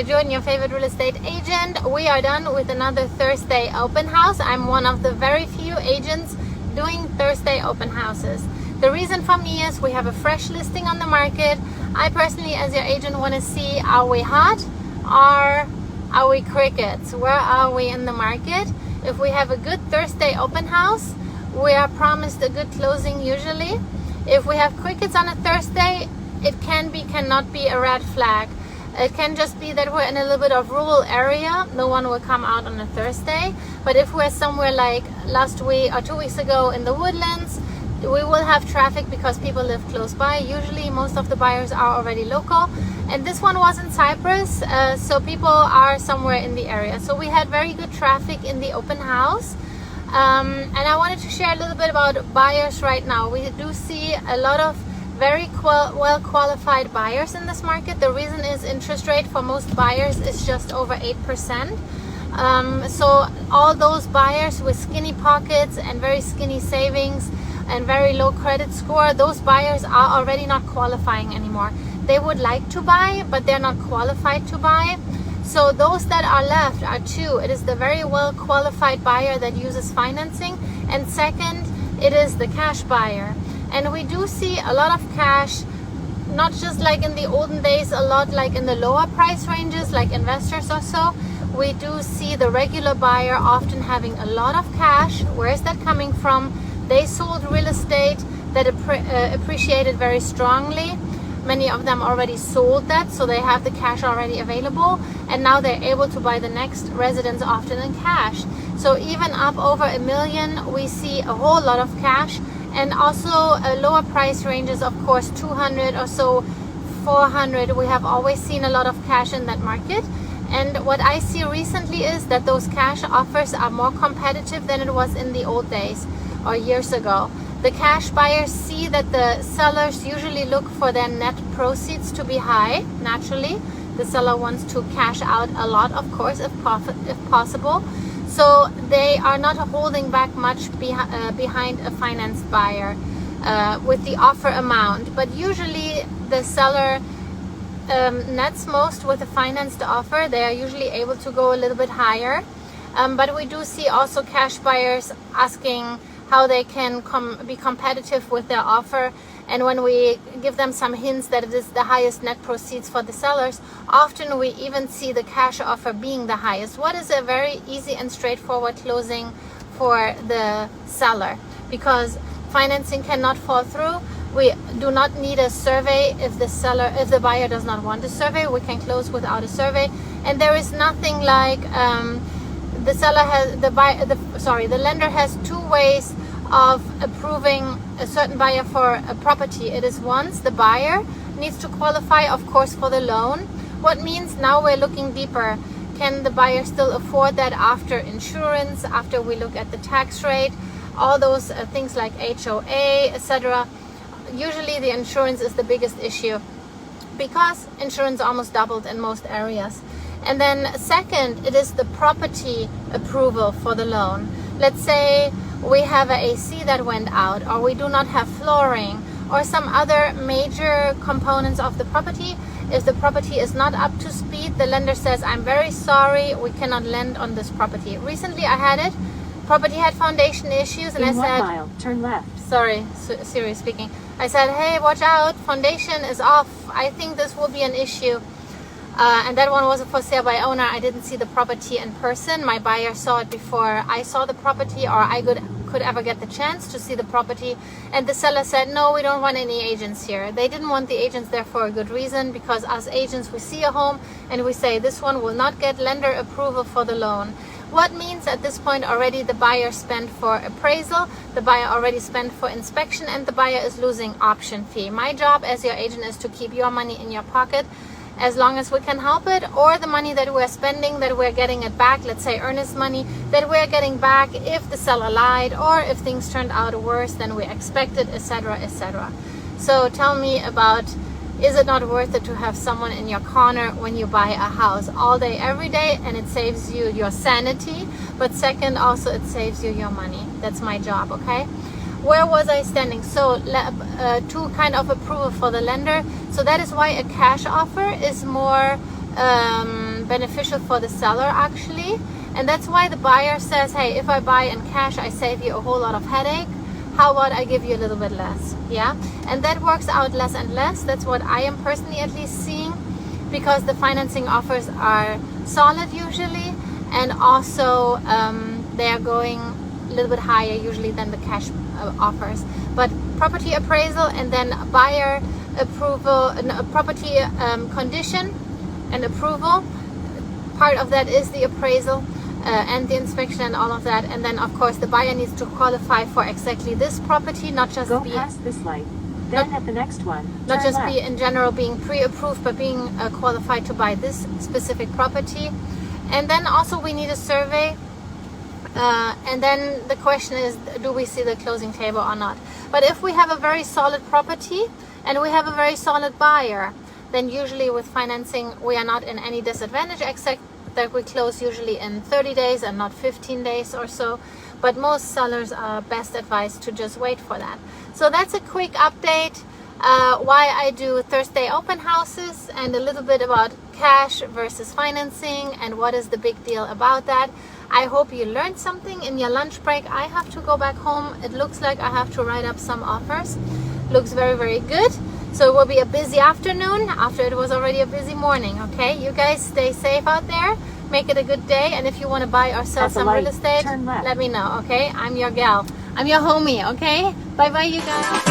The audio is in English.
Sonia Jordan, your favorite real estate agent. We are done with another Thursday open house. I'm one of the very few agents doing Thursday open houses. The reason for me is we have a fresh listing on the market. I personally, as your agent, want to see, are we hot or are we crickets? Where are we in the market? If we have a good Thursday open house, we are promised a good closing usually. If we have crickets on a Thursday, it cannot be a red flag. It can just be that we're in a little bit of rural area. No one will come out on a Thursday. But if we're somewhere like last week or 2 weeks ago in the Woodlands, we will have traffic because people live close by. Usually most of the buyers are already local. And this one was in Cyprus, so people are somewhere in the area. So we had very good traffic in the open house. And I wanted to share a little bit about buyers right now. We do see a lot of very well qualified buyers in this market. The reason is interest rate for most buyers is just over 8%. So all those buyers with skinny pockets and very skinny savings and very low credit score, those buyers are already not qualifying anymore. They would like to buy, but they're not qualified to buy. So those that are left are two. It is the very well qualified buyer that uses financing, and second, it is the cash buyer. And we do see a lot of cash, not just like in the olden days, a lot like in the lower price ranges, like investors or so. We do see the regular buyer often having a lot of cash. Where is that coming from? They sold real estate that appreciated very strongly. Many of them already sold that, so they have the cash already available, and now they're able to buy the next residence often in cash. So even up over $1 million, we see a whole lot of cash. And also lower price ranges, of course, 200 or so, 400. We have always seen a lot of cash in that market. And what I see recently is that those cash offers are more competitive than it was in the old days or years ago. The cash buyers see that the sellers usually look for their net proceeds to be high. Naturally, the seller wants to cash out a lot, of course, if possible. So they are not holding back much behind a financed buyer with the offer amount. But usually the seller nets most with a financed offer. They are usually able to go a little bit higher. But we do see also cash buyers asking how they can be competitive with their offer. And when we give them some hints that it is the highest net proceeds for the sellers, often we even see the cash offer being the highest. What is a very easy and straightforward closing for the seller? Because financing cannot fall through. We do not need a survey if the buyer does not want a survey. We can close without a survey. And there is nothing like the lender has two ways of approving a certain buyer for a property. It is once the buyer needs to qualify, of course, for the loan. What means now we're looking deeper. Can the buyer still afford that after insurance, after we look at the tax rate, all those things like HOA, etc. Usually the insurance is the biggest issue because insurance almost doubled in most areas. And then second, it is the property approval for the loan. Let's say we have an AC that went out, or we do not have flooring, or some other major components of the property. If the property is not up to speed, the lender says, I'm very sorry, we cannot lend on this property. Recently I had it. Property had foundation issues, and I said, mile, turn left. Sorry, Siri speaking. I said, hey, watch out, foundation is off. I think this will be an issue. And that one was for sale by owner. I didn't see the property in person. My buyer saw it before I saw the property, or I could ever get the chance to see the property. And the seller said, no, we don't want any agents here. They didn't want the agents there for a good reason, because as agents, we see a home and we say this one will not get lender approval for the loan. What means at this point already the buyer spent for appraisal, the buyer already spent for inspection, and the buyer is losing option fee. My job as your agent is to keep your money in your pocket as long as we can help it, or the money that we're spending, that we're getting it back, let's say earnest money, that we're getting back if the seller lied or if things turned out worse than we expected, etc., etc. So tell me about, is it not worth it to have someone in your corner when you buy a house all day, every day, and it saves you your sanity, but second, also it saves you your money. That's my job, okay? Where was I standing? So two kind of approval for the lender. So that is why a cash offer is more beneficial for the seller actually. And that's why the buyer says, hey, if I buy in cash, I save you a whole lot of headache. How about I give you a little bit less? Yeah, and that works out less and less. That's what I am personally at least seeing, because the financing offers are solid usually, and also they are going a little bit higher usually than the cash offers. But property appraisal and then buyer approval, property condition and approval, part of that is the appraisal and the inspection and all of that. And then of course the buyer needs to qualify for exactly this property, not just Go be past this light, then at the next one, not turn just left. be in general being pre-approved, but being qualified to buy this specific property. And then also we need a survey, and then the question is, do we see the closing table or not? But if we have a very solid property and we have a very solid buyer, then usually with financing we are not in any disadvantage, except that we close usually in 30 days and not 15 days or so. But most sellers are best advised to just wait for that. So that's a quick update why I do Thursday open houses, and a little bit about cash versus financing and what is the big deal about that. I hope you learned something. In your lunch break, I have to go back home. It looks like I have to write up some offers. Looks very, very good. So it will be a busy afternoon after it was already a busy morning. Okay, you guys stay safe out there. Make it a good day. And if you want to buy or sell At the some light, real estate, turn left. let me know. Okay, I'm your gal. I'm your homie. Okay, bye bye, you guys.